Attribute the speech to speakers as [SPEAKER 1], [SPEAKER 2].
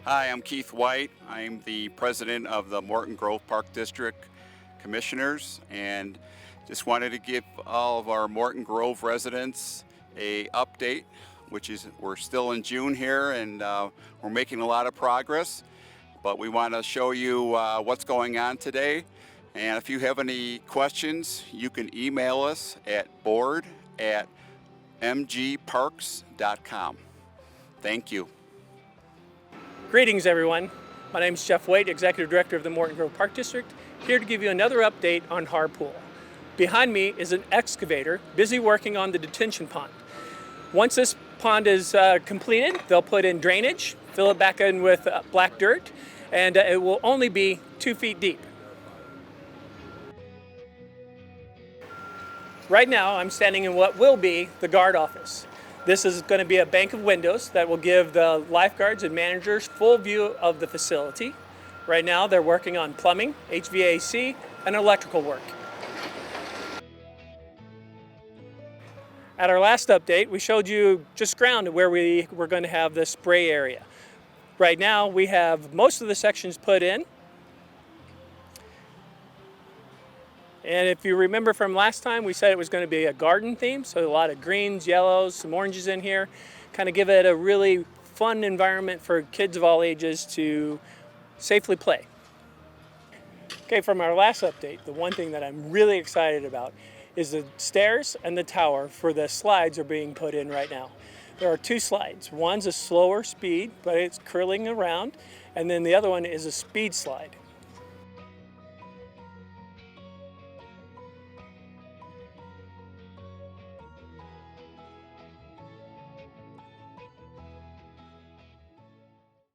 [SPEAKER 1] Hi, I'm Keith White. I'm the president of the Morton Grove Park District Commissioners, and just wanted to give all of our Morton Grove residents a update, which is we're still in June here, and we're making a lot of progress, but we want to show you what's going on today. And if you have any questions, you can email us at board@mgparks.com. Thank you.
[SPEAKER 2] Greetings, everyone. My name is Jeff White, Executive Director of the Morton Grove Park District, here to give you another update on Harrer. Behind me is an excavator busy working on the detention pond. Once this pond is completed, they'll put in drainage, fill it back in with black dirt, and it will only be 2 feet deep. Right now, I'm standing in what will be the guard office. This is going to be a bank of windows that will give the lifeguards and managers full view of the facility. Right now, they're working on plumbing, HVAC, and electrical work. At our last update, we showed you just ground where we were going to have the spray area. Right now, we have most of the sections put in. And if you remember from last time, we said it was going to be a garden theme, so a lot of greens, yellows, some oranges in here, kind of give it a really fun environment for kids of all ages to safely play. Okay, from our last update, the one thing that I'm really excited about is the stairs and the tower for the slides are being put in right now. There are 2 slides. One's a slower speed, but it's curling around, and then the other one is a speed slide.